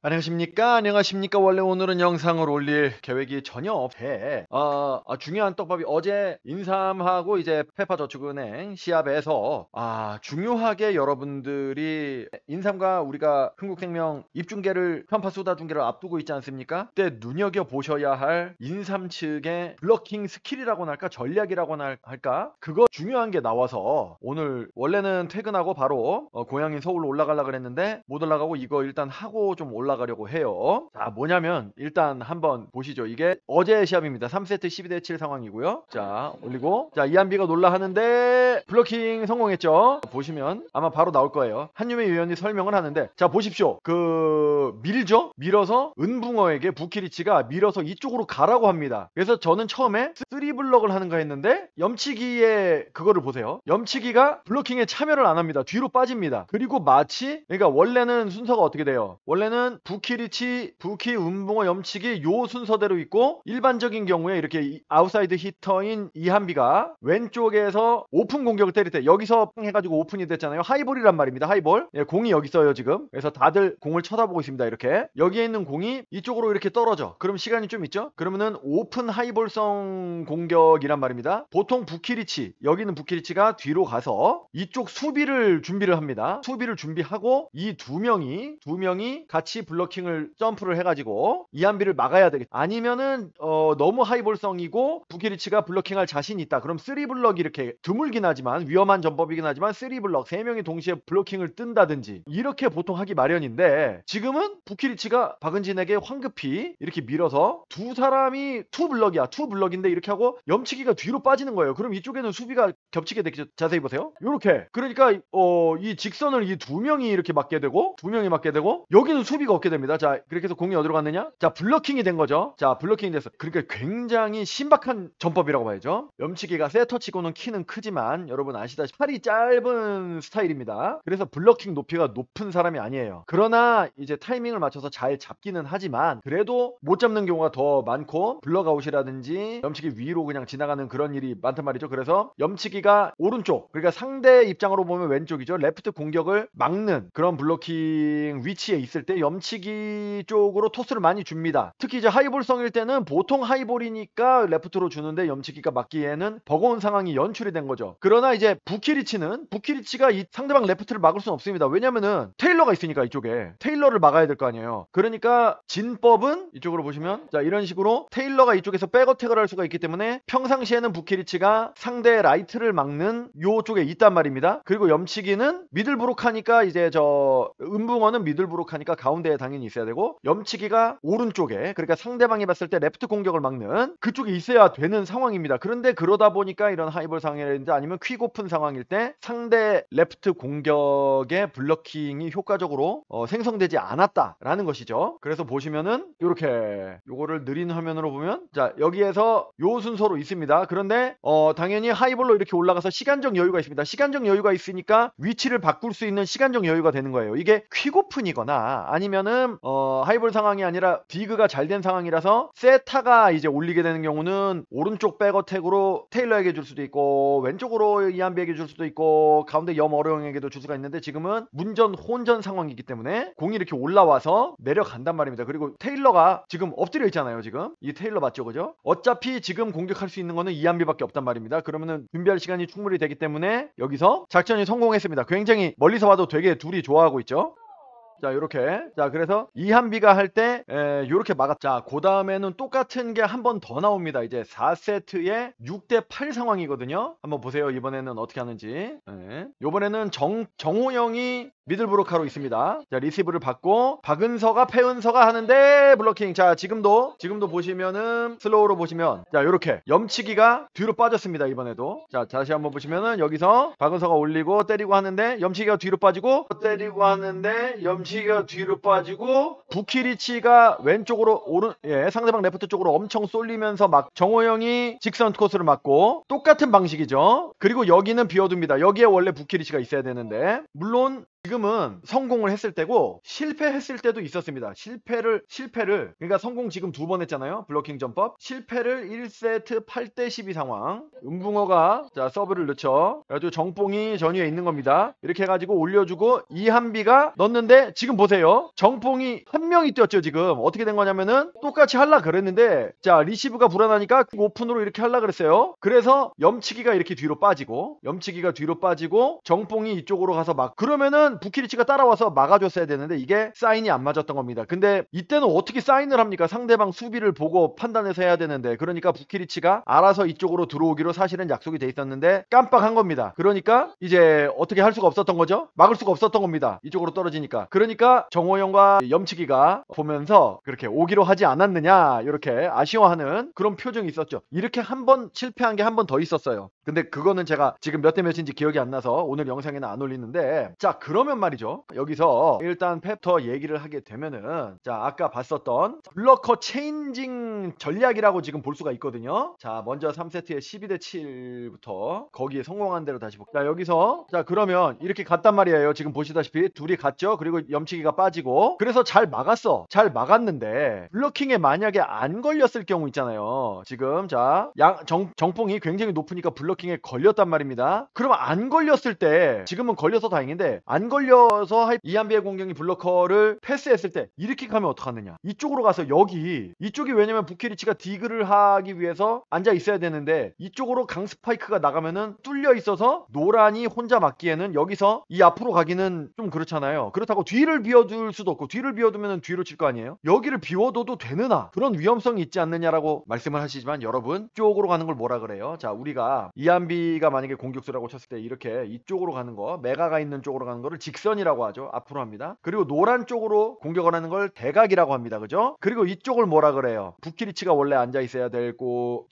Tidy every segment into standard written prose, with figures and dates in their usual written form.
안녕하십니까? 안녕하십니까? 원래 오늘은 영상을 올릴 계획이 전혀 없대. 중요한 떡밥이 어제 인삼하고 이제 페파저축은행 시합에서 중요하게 여러분들이 인삼과 우리가 흥국생명 입중계를 편파 쏟아 중계를 앞두고 있지 않습니까? 그때 눈여겨 보셔야 할 인삼 측의 블러킹 스킬이라고나 할까? 전략이라고나 할까? 그거 중요한 게 나와서 오늘 원래는 퇴근하고 바로 고향인 서울로 올라가려고 그랬는데 못 올라가고 이거 일단 하고 좀 올라가려고 해요. 자, 뭐냐면 일단 한번 보시죠. 이게 어제 시합입니다. 3세트 12대7 상황이고요. 자, 올리고 자, 이한비가 놀라 하는데 블러킹 성공했죠. 보시면 아마 바로 나올 거예요. 한유미 위원이 설명을 하는데 자, 보십시오. 밀죠? 밀어서 은붕어에게 부키리치가 밀어서 이쪽으로 가라고 합니다. 그래서 저는 처음에 3블럭을 하는가 했는데 염치기의 그거를 보세요. 염치기가 블러킹에 참여를 안 합니다. 뒤로 빠집니다. 그리고 마치 그러니까 원래는 순서가 어떻게 돼요? 원래는 부키리치, 부키, 은붕어, 염치기 요 순서대로 있고 일반적인 경우에 이렇게 아웃사이드 히터인 이한비가 왼쪽에서 오픈 공격을 때릴 때 여기서 해가지고 오픈이 됐잖아요. 하이볼이란 말입니다. 하이볼. 예, 공이 여기 있어요 지금. 그래서 다들 공을 쳐다보고 있습니다. 이렇게 여기에 있는 공이 이쪽으로 이렇게 떨어져. 그럼 시간이 좀 있죠? 그러면은 오픈 하이볼성 공격이란 말입니다. 보통 부키리치, 여기는 부키리치가 뒤로 가서 이쪽 수비를 준비를 합니다. 수비를 준비하고 이 두 명이 같이 블러킹을 점프를 해가지고 이한비를 막아야 되겠다. 아니면은 너무 하이볼성이고 부키리치가 블러킹할 자신이 있다. 그럼 3블럭이 이렇게 드물긴 하지만 위험한 전법이긴 하지만 3블럭 3명이 동시에 블러킹을 뜬다든지 이렇게 보통 하기 마련인데 지금은 부키리치가 박은진에게 황급히 이렇게 밀어서 두 사람이 투블럭인데 이렇게 하고 염치기가 뒤로 빠지는 거예요. 그럼 이쪽에는 수비가 겹치게 되겠죠. 자세히 보세요. 요렇게. 그러니까 이 직선을 이 두 명이 이렇게 맞게 되고 여기는 수비가 없게 됩니다. 자, 그렇게 해서 공이 어디로 갔느냐? 자, 블러킹이 된 거죠. 자, 블러킹이 됐어. 그러니까 굉장히 신박한 전법이라고 봐야죠. 염치기가 세터치고는 키는 크지만 여러분 아시다시피 팔이 짧은 스타일입니다. 그래서 블러킹 높이가 높은 사람이 아니에요. 그러나 이제 타이밍을 맞춰서 잘 잡기는 하지만 그래도 못 잡는 경우가 더 많고 블럭아웃이라든지 염치기 위로 그냥 지나가는 그런 일이 많단 말이죠. 그래서 염치기가 오른쪽, 그러니까 상대 입장으로 보면 왼쪽이죠. 레프트 공격을 막는 그런 블러킹 위치에 있을 때 염치기 쪽으로 토스를 많이 줍니다. 특히 이제 하이볼성일 때는 보통 하이볼이니까 레프트로 주는데 염치기가 맞기에는 버거운 상황이 연출이 된 거죠. 그러나 이제 부키리치가 이 상대방 레프트를 막을 수는 없습니다. 왜냐면은 테일러가 있으니까 이쪽에 테일러를 막아야 될 거 아니에요. 그러니까 진법은 이쪽으로 보시면 자, 이런 식으로 테일러가 이쪽에서 백어택을 할 수가 있기 때문에 평상시에는 부키리치가 상대 라이트를 막는 요쪽에 있단 말입니다. 그리고 염치기는 미들브록 하니까 이제 은붕어는 미들브록 하니까 가운데에 당연히 있어야 되고 염치기가 오른쪽에, 그러니까 상대방이 봤을 때 레프트 공격을 막는 그쪽에 있어야 되는 상황입니다. 그런데 그러다 보니까 이런 하이볼 상황이라든지 아니면 퀵오픈 상황일 때 상대 레프트 공격의 블러킹이 효과적으로 생성되지 않았다라는 것이죠. 그래서 보시면은 이렇게 요거를 느린 화면으로 보면 자, 여기에서 요 순서로 있습니다. 그런데 당연히 하이볼로 이렇게 올라가서 시간적 여유가 있습니다. 시간적 여유가 있으니까 위치를 바꿀 수 있는 시간적 여유가 되는 거예요. 이게 퀵오픈이거나 아니면은 하이볼 상황이 아니라 디그가 잘 된 상황이라서 세타가 이제 올리게 되는 경우는 오른쪽 백어택으로 테일러에게 줄 수도 있고 왼쪽으로 이한비에게 줄 수도 있고 가운데 염어령에게도 줄 수가 있는데 지금은 문전 혼전 상황이기 때문에 공이 이렇게 올라와서 내려간단 말입니다. 그리고 테일러가 지금 엎드려 있잖아요. 지금 이 테일러 맞죠, 그죠? 어차피 지금 공격할 수 있는 거는 이한비밖에 없단 말입니다. 그러면은 준비할 시간이 충분히 되기 때문에 여기서 작전이 성공했습니다. 굉장히 멀리서 봐도 되게 둘이 좋아하고 있죠. 자, 요렇게. 자, 그래서 이한비가 할 때 요렇게 막았. 자, 그 다음에는 똑같은 게 한 번 더 나옵니다. 이제 4세트에 6대8 상황이거든요. 한번 보세요. 이번에는 어떻게 하는지. 요번에는 정호영이 미들브로카로 있습니다. 자, 리시브를 받고 박은서가 패은서가 하는데 블로킹. 자, 지금도 보시면은 슬로우로 보시면 자, 요렇게 염치기가 뒤로 빠졌습니다. 이번에도. 자, 다시 한번 보시면은 여기서 박은서가 올리고 때리고 하는데 염치기가 뒤로 빠지고 때리고 하는데 염치기가 뒤로 빠지고 부키리치가 왼쪽으로 상대방 레프트 쪽으로 엄청 쏠리면서 막 정호영이 직선 코스를 맞고 똑같은 방식이죠. 그리고 여기는 비워둡니다. 여기에 원래 부키리치가 있어야 되는데 물론 지금은 성공을 했을 때고 실패했을 때도 있었습니다. 실패를 그러니까 성공 지금 2번 했잖아요. 블로킹 전법. 실패를 1세트 8대 12 상황. 은붕어가 자 서브를 넣죠. 그래가지고 정뽕이 전위에 있는 겁니다. 이렇게 해가지고 올려주고 이한비가 넣는데 지금 보세요. 정뽕이 한 명이 뛰었죠. 지금 어떻게 된 거냐면은 똑같이 할라 그랬는데 자 리시브가 불안하니까 오픈으로 이렇게 할라 그랬어요. 그래서 염치기가 이렇게 뒤로 빠지고 정뽕이 이쪽으로 가서 막 그러면은 부키리치가 따라와서 막아줬어야 되는데 이게 사인이 안 맞았던 겁니다. 근데 이때는 어떻게 사인을 합니까? 상대방 수비를 보고 판단해서 해야 되는데 그러니까 부키리치가 알아서 이쪽으로 들어오기로 사실은 약속이 돼 있었는데 깜빡한 겁니다. 그러니까 이제 어떻게 할 수가 없었던 거죠? 막을 수가 없었던 겁니다. 이쪽으로 떨어지니까. 그러니까 정호영과 염치기가 보면서 그렇게 오기로 하지 않았느냐 이렇게 아쉬워하는 그런 표정이 있었죠. 이렇게 한 번 실패한 게 한 번 더 있었어요. 근데 그거는 제가 지금 몇 대 몇인지 기억이 안 나서 오늘 영상에는 안 올리는데 자 그러면 말이죠. 여기서 일단 펩터 얘기를 하게 되면은 자 아까 봤었던 블러커 체인징 전략이라고 지금 볼 수가 있거든요. 자 먼저 3세트에 12대 7부터 거기에 성공한 대로 다시 볼게요. 자 여기서 자 그러면 이렇게 갔단 말이에요. 지금 보시다시피 둘이 갔죠. 그리고 염치기가 빠지고 그래서 잘 막았어. 잘 막았는데 블러킹에 만약에 안 걸렸을 경우 있잖아요. 지금 자 정뽕이 굉장히 높으니까 블러킹에 걸렸단 말입니다. 그러면 안 걸렸을 때 지금은 걸려서 다행인데 안 걸려서 이한비의 공격이 블러커를 패스했을 때 이렇게 가면 어떡하느냐. 이쪽으로 가서 이쪽이 왜냐면 부키리치가 디그를 하기 위해서 앉아 있어야 되는데 이쪽으로 강 스파이크가 나가면은 뚫려 있어서 노란이 혼자 맞기에는 여기서 이 앞으로 가기는 좀 그렇잖아요. 그렇다고 뒤를 비워둘 수도 없고 뒤를 비워두면 뒤로 칠 거 아니에요. 여기를 비워둬도 되느냐 그런 위험성이 있지 않느냐라고 말씀을 하시지만 여러분 이쪽으로 가는 걸 뭐라 그래요? 자 우리가 이한비가 만약에 공격수라고 쳤을 때 이렇게 이쪽으로 가는 거 메가가 있는 쪽으로 가는 거를 직선이라고 하죠. 앞으로 합니다. 그리고 노란 쪽으로 공격을 하는 걸 대각이라고 합니다. 그죠? 그리고 이쪽을 뭐라 그래요? 부키리치가 원래 앉아 있어야 될 곳,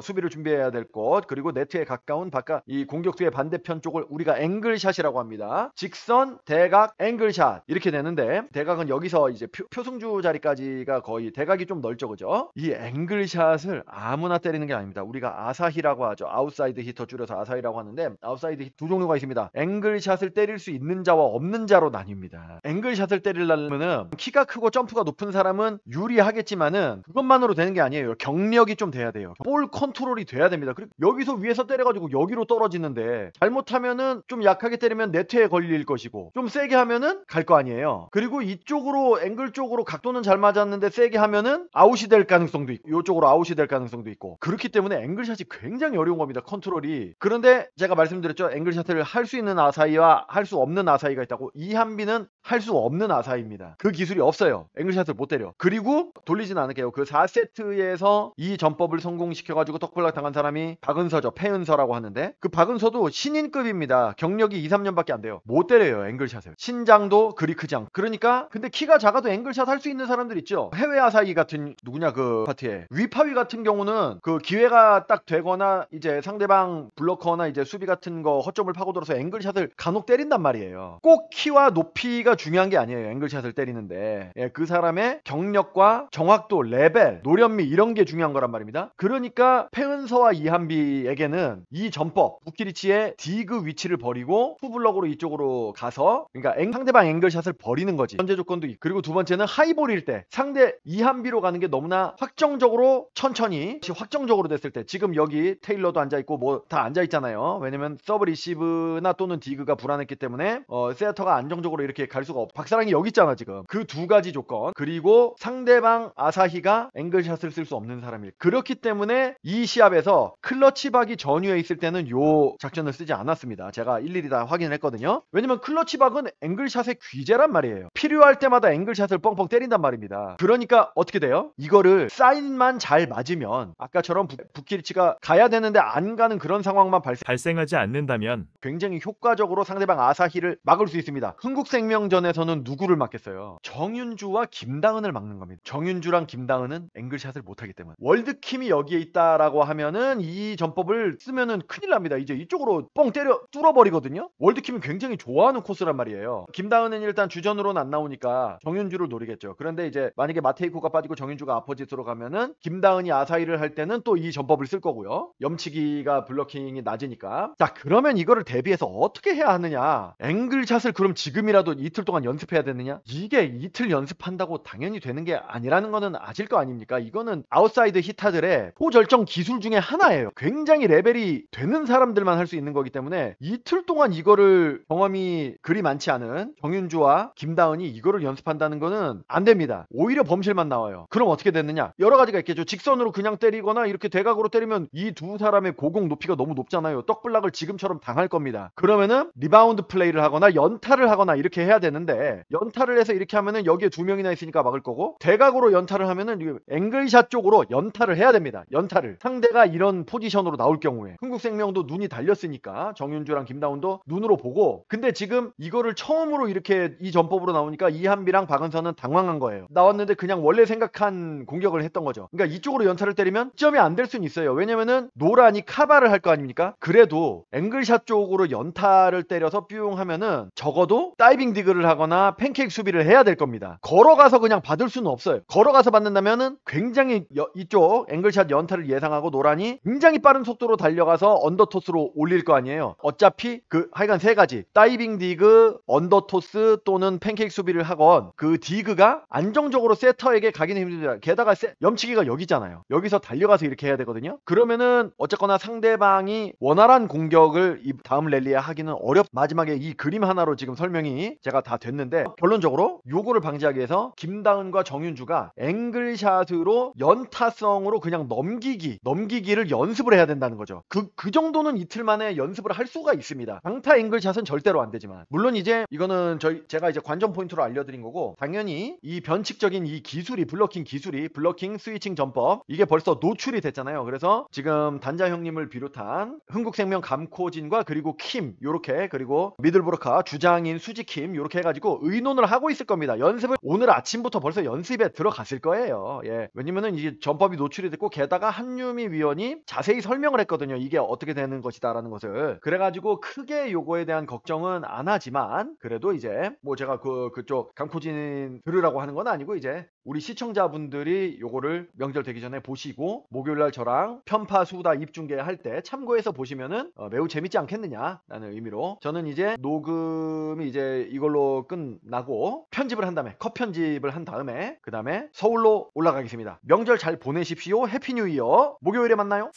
수비를 준비해야 될 곳, 그리고 네트에 가까운 바깥 이 공격수의 반대편 쪽을 우리가 앵글샷이라고 합니다. 직선, 대각, 앵글샷 이렇게 되는데 대각은 여기서 이제 표승주 자리까지가 거의 대각이 좀 넓죠. 그죠? 이 앵글샷을 아무나 때리는 게 아닙니다. 우리가 아사히라고 하죠. 아웃사이드 히터 줄여서 아사히라고 하는데 아웃사이드 히터 두 종류가 있습니다. 앵글샷을 때릴 수 있는 자와 없는 자로 나뉩니다. 앵글샷을 때리려면은 키가 크고 점프가 높은 사람은 유리하겠지만은 그것만으로 되는 게 아니에요. 경력이 좀 돼야 돼요. 볼 컨트롤이 돼야 됩니다. 그리고 여기서 위에서 때려가지고 여기로 떨어지는데 잘못하면은 좀 약하게 때리면 네트에 걸릴 것이고 좀 세게 하면은 갈 거 아니에요. 그리고 이쪽으로 앵글 쪽으로 각도는 잘 맞았는데 세게 하면은 아웃이 될 가능성도 있고 이쪽으로 아웃이 될 가능성도 있고 그렇기 때문에 앵글샷이 굉장히 어려운 겁니다. 컨트롤이. 그런데 제가 말씀드렸죠. 앵글샷을 할 수 있는 아사히와 할 수 없는 아사히가 있다고. 이한비는 할 수 없는 아사히입니다. 그 기술이 없어요. 앵글샷을 못 때려. 그리고 돌리진 않을게요. 그 4세트에서 이 전법을 성공시켜가지고 떡블락 당한 사람이 박은서죠. 패은서라고 하는데 그 박은서도 신인급입니다. 경력이 2, 3년밖에 안 돼요. 못 때려요. 앵글샷을. 신장도 그리 크지 않고. 그러니까 근데 키가 작아도 앵글샷 할 수 있는 사람들 있죠. 해외 아사히 같은 누구냐 그 파티에 위파위 같은 경우는 그 기회가 딱 되거나 이제 상대방 블러커나 이제 수비 같은 거 허점을 파고들어서 앵글샷을 간혹 때린단 말이에요. 꼭 키와 높이가 중요한 게 아니에요. 앵글샷을 때리는데 그 사람의 경력과 정확도, 레벨, 노련미 이런 게 중요한 거란 말입니다. 그러니까 패은서와 이한비에게는 이 전법 부키리치의 디그 위치를 버리고 후블럭으로 이쪽으로 가서 그러니까 상대방 앵글샷을 버리는 거지. 전제 조건도 있고 그리고 두 번째는 하이볼일 때 상대 이한비로 가는 게 너무나 확정적으로 천천히 확정적으로 됐을 때 지금 여기 테일러도 앉아있고 뭐 다 앉아있잖아요. 왜냐면 서브 리시브나 또는 디그가 불안했기 때문에 세어터가 안정적으로 이렇게 갈 수가 없고 박사랑이 여기 있잖아 지금. 그 두 가지 조건 그리고 상대방 아사히가 앵글샷을 쓸 수 없는 사람이 그렇기 때문에 이 시합에서 클러치박이 전위에 있을 때는 요 작전을 쓰지 않았습니다. 제가 일일이 다 확인을 했거든요. 왜냐면 클러치박은 앵글샷의 귀재란 말이에요. 필요할 때마다 앵글샷을 뻥뻥 때린단 말입니다. 그러니까 어떻게 돼요? 이거를 사인만 잘 맞으면 아까처럼 부키리치가 가야 되는데 안 가는 그런 상황만 발생하지 않는다면 굉장히 효과적으로 상대방 아사히를 막을 수 있습니다. 흥국생명전에서는 누구를 막겠어요? 정윤주와 김다은을 막는 겁니다. 정윤주랑 김다은은 앵글샷을 못하기 때문에 월드킴이 여기에 있다라고 하면은 이 전법을 쓰면은 큰일 납니다. 이제 이쪽으로 뻥 때려 뚫어버리거든요. 월드킴이 굉장히 좋아하는 코스란 말이에요. 김다은은 일단 주전으로는 안 나오니까 정윤주를 노리겠죠. 그런데 이제 만약에 마테이코가 빠지고 정윤주가 아포짓으로 가면은 김다은이 아사히를 할 때는 또 이 전법을 쓸 거고요. 염치기가 블러킹이 낮으니까. 자 그러면 이거를 대비해서 어떻게 해야 하느냐 앵글샷을 그럼 지금이라도 이틀 동안 연습해야 되느냐? 이게 이틀 연습한다고 당연히 되는 게 아니라는 거는 아실 거 아닙니까? 이거는 아웃사이드 히터들의 포절정 기술 중에 하나예요. 굉장히 레벨이 되는 사람들만 할 수 있는 거기 때문에 이틀 동안 이거를 경험이 그리 많지 않은 정윤주와 김다은이 이거를 연습한다는 거는 안 됩니다. 오히려 범실만 나와요. 그럼 어떻게 됐느냐? 여러 가지가 있겠죠. 직선으로 그냥 때리거나 이렇게 대각으로 때리면 이 두 사람의 고공 높이가 너무 높잖아요. 떡블락을 지금처럼 당할 겁니다. 그러면은 리바운드 플레이를 하거나 연타를 하거나 이렇게 해야 되는데, 연타를 해서 이렇게 하면은 여기에 두 명이나 있으니까 막을 거고, 대각으로 연타를 하면은 앵글샷 쪽으로 연타를 해야 됩니다. 연타를. 상대가 이런 포지션으로 나올 경우에. 흥국생명도 눈이 달렸으니까 정윤주랑 김다운도 눈으로 보고, 근데 지금 이거를 처음으로 이렇게 이 전법으로 나오니까 이한비랑 박은선은 당황한 거예요. 나왔는데 그냥 원래 생각한 공격을 했던 거죠. 그러니까 이쪽으로 연타를 때리면 점이 안 될 수는 있어요. 왜냐면은 노란이 카바를 할 거 아닙니까? 그래도 앵글샷 쪽으로 연타를 때려서 뿅 하면은 적어도 다이빙 디그를 하거나 팬케이크 수비를 해야 될 겁니다. 걸어가서 그냥 받을 수는 없어요. 걸어가서 받는다면은 굉장히 이쪽 앵글샷 연타를 예상하고 노란이 굉장히 빠른 속도로 달려가서 언더토스로 올릴 거 아니에요. 어차피 하여간 세 가지, 다이빙 디그, 언더토스 또는 팬케이크 수비를 하건 그 디그가 안정적으로 세터에게 가기는 힘듭니다. 게다가 염치기가 여기잖아요. 여기서 달려가서 이렇게 해야 되거든요. 그러면은 어쨌거나 상대방이 원활한 공격을 이 다음 랠리에 하기는 마지막에 이 그림 하나로 지금 설명이 제가 다 됐는데, 결론적으로 요거를 방지하기 위해서 김다은과 정윤주가 앵글샷으로 연타성으로 그냥 넘기기를 연습을 해야 된다는 거죠. 그 정도는 이틀 만에 연습을 할 수가 있습니다. 강타 앵글샷은 절대로 안 되지만, 물론 이제 이거는 제가 이제 관전 포인트로 알려드린 거고, 당연히 이 변칙적인 이 기술이, 블러킹 스위칭 전법, 이게 벌써 노출이 됐잖아요. 그래서 지금 단자 형님을 비롯한 흥국생명 감코진과 그리고 킴 요렇게, 그리고 미들브로카 주장인 수지킴 요렇게 해가지고 의논을 하고 있을 겁니다. 연습을 오늘 아침부터 벌써 연습에 들어갔을 거예요. 예. 왜냐면은 이게 전법이 노출이 됐고, 게다가 한유미 위원이 자세히 설명을 했거든요. 이게 어떻게 되는 것이다라는 것을. 그래가지고 크게 요거에 대한 걱정은 안 하지만, 그래도 이제 뭐 제가 그쪽 감코진 들으라고 하는 건 아니고, 이제 우리 시청자분들이 요거를 명절 되기 전에 보시고 목요일날 저랑 편파 수다 입중계 할 때 참고해서 보시면은 매우 재밌지 않겠느냐라는 의미로, 저는 이제 녹음이 이제 이걸로 끝나고 편집을 한 다음에, 컷 편집을 한 다음에 그 다음에 서울로 올라가겠습니다. 명절 잘 보내십시오. 해피 뉴 이어. 목요일에 만나요.